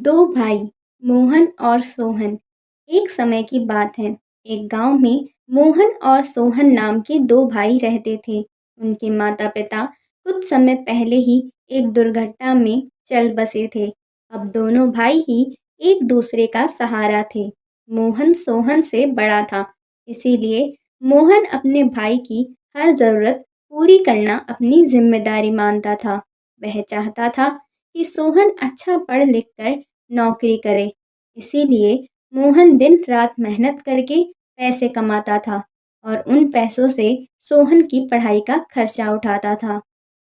दो भाई मोहन और सोहन। एक समय की बात है। एक गांव में मोहन और सोहन नाम के दो भाई रहते थे। उनके माता पिता कुछ समय पहले ही एक दुर्घटना में चल बसे थे। अब दोनों भाई ही एक दूसरे का सहारा थे। मोहन सोहन से बड़ा था, इसीलिए मोहन अपने भाई की हर जरूरत पूरी करना अपनी जिम्मेदारी मानता था। वह चाहता था कि सोहन अच्छा पढ़ लिख कर नौकरी करे। इसीलिए मोहन दिन रात मेहनत करके पैसे कमाता था और उन पैसों से सोहन की पढ़ाई का खर्चा उठाता था।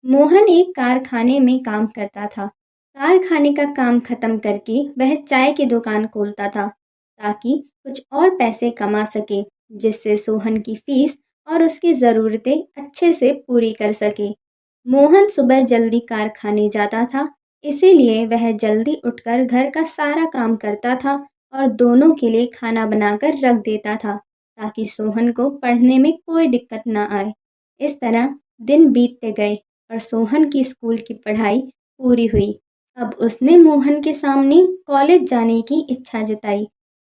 मोहन एक कारखाने में काम करता था। कारखाने का काम खत्म करके वह चाय की दुकान खोलता था ताकि कुछ और पैसे कमा सके, जिससे सोहन की फीस और उसकी ज़रूरतें अच्छे से पूरी कर सके। मोहन सुबह जल्दी कारखाने जाता था, इसीलिए वह जल्दी उठकर घर का सारा काम करता था और दोनों के लिए खाना बनाकर रख देता था ताकि सोहन को पढ़ने में कोई दिक्कत ना आए। इस तरह दिन बीतते गए और सोहन की स्कूल की पढ़ाई पूरी हुई। अब उसने मोहन के सामने कॉलेज जाने की इच्छा जताई।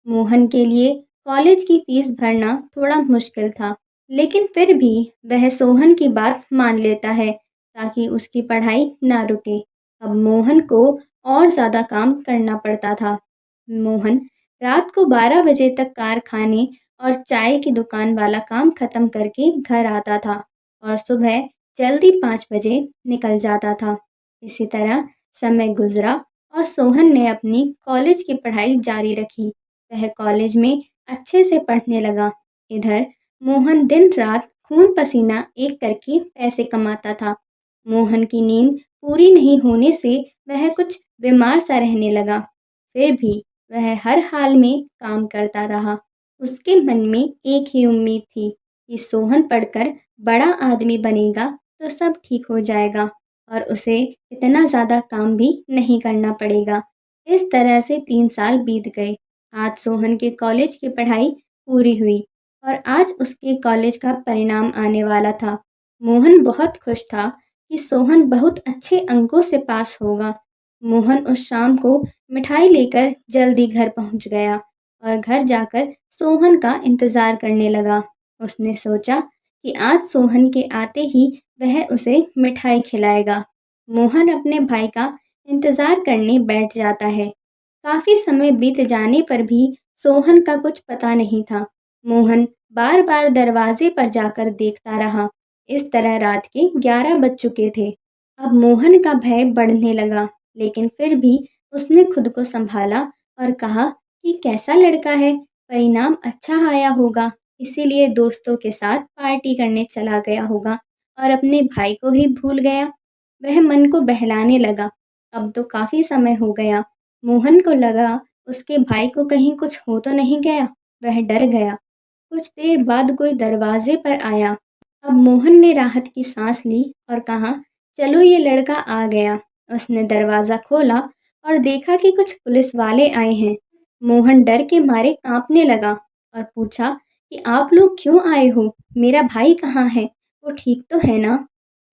मोहन के लिए कॉलेज की फीस भरना थोड़ा मुश्किल था, लेकिन फिर भी वह सोहन की बात मान लेता है ताकि उसकी पढ़ाई ना रुके। अब मोहन को और ज़्यादा काम करना पड़ता था। मोहन रात को 12 बजे तक कारखाने और चाय की दुकान वाला काम खत्म करके घर आता था और सुबह जल्दी 5 बजे निकल जाता था। इसी तरह समय गुजरा और सोहन ने अपनी कॉलेज की पढ़ाई जारी रखी। वह कॉलेज में अच्छे से पढ़ने लगा। इधर मोहन दिन रात खून पसीना एक करके पैसे कमाता था। मोहन की नींद पूरी नहीं होने से वह कुछ बीमार सा रहने लगा। फिर भी वह हर हाल में काम करता रहा। उसके मन में एक ही उम्मीद थी कि सोहन पढ़कर बड़ा आदमी बनेगा तो सब ठीक हो जाएगा और उसे इतना ज़्यादा काम भी नहीं करना पड़ेगा। इस तरह से 3 साल बीत गए। आज सोहन के कॉलेज की पढ़ाई पूरी हुई और आज उसके कॉलेज का परिणाम आने वाला था। मोहन बहुत खुश था कि सोहन बहुत अच्छे अंकों से पास होगा। मोहन उस शाम को मिठाई लेकर जल्दी घर पहुंच गया और घर जाकर सोहन का इंतज़ार करने लगा। उसने सोचा कि आज सोहन के आते ही वह उसे मिठाई खिलाएगा। मोहन अपने भाई का इंतज़ार करने बैठ जाता है। काफ़ी समय बीत जाने पर भी सोहन का कुछ पता नहीं था। मोहन बार बार दरवाजे पर जाकर देखता रहा। इस तरह रात के 11 बज चुके थे। अब मोहन का भय बढ़ने लगा, लेकिन फिर भी उसने खुद को संभाला और कहा कि कैसा लड़का है, परिणाम अच्छा आया होगा, इसीलिए दोस्तों के साथ पार्टी करने चला गया होगा और अपने भाई को ही भूल गया। वह मन को बहलाने लगा। अब तो काफ़ी समय हो गया। मोहन को लगा उसके भाई को कहीं कुछ हो तो नहीं गया। वह डर गया। कुछ देर बाद कोई दरवाजे पर आया। अब मोहन ने राहत की सांस ली और कहा, चलो ये लड़का आ गया। उसने दरवाज़ा खोला और देखा कि कुछ पुलिस वाले आए हैं। मोहन डर के मारे कांपने लगा और पूछा कि आप लोग क्यों आए हो? मेरा भाई कहाँ है? वो ठीक तो है ना?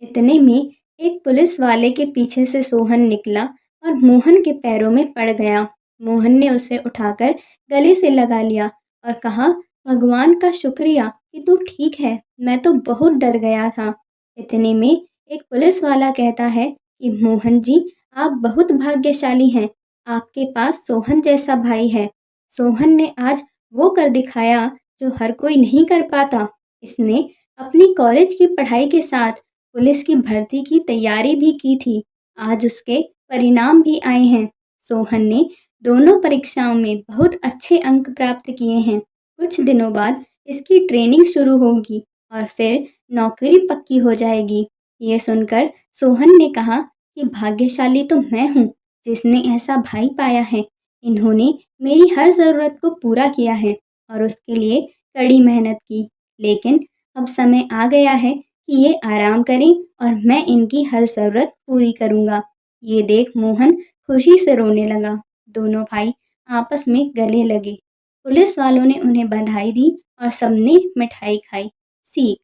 इतने में एक पुलिस वाले के पीछे से सोहन निकला और मोहन के पैरों में पड़ गया। मोहन ने उसे उठाकर गले से लगा लिया और कहा, भगवान का शुक्रिया कि तू ठीक है, मैं तो बहुत डर गया था। इतने में एक पुलिस वाला कहता है कि मोहन जी, आप बहुत भाग्यशाली हैं, आपके पास सोहन जैसा भाई है। सोहन ने आज वो कर दिखाया जो हर कोई नहीं कर पाता। इसने अपनी कॉलेज की पढ़ाई के साथ पुलिस की भर्ती की तैयारी भी की थी। आज उसके परिणाम भी आए हैं। सोहन ने दोनों परीक्षाओं में बहुत अच्छे अंक प्राप्त किए हैं। कुछ दिनों बाद इसकी ट्रेनिंग शुरू होगी और फिर नौकरी पक्की हो जाएगी। ये सुनकर सोहन ने कहा कि भाग्यशाली तो मैं हूँ जिसने ऐसा भाई पाया है। इन्होंने मेरी हर ज़रूरत को पूरा किया है और उसके लिए कड़ी मेहनत की। लेकिन अब समय आ गया है कि ये आराम करें और मैं इनकी हर ज़रूरत पूरी करूँगा। ये देख मोहन खुशी से रोने लगा। दोनों भाई आपस में गले लगे। पुलिस वालों ने उन्हें बधाई दी और सबने मिठाई खाई। सीख,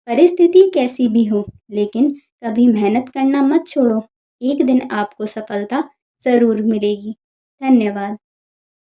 परिस्थिति कैसी भी हो, लेकिन कभी मेहनत करना मत छोड़ो। एक दिन आपको सफलता ज़रूर मिलेगी। धन्यवाद।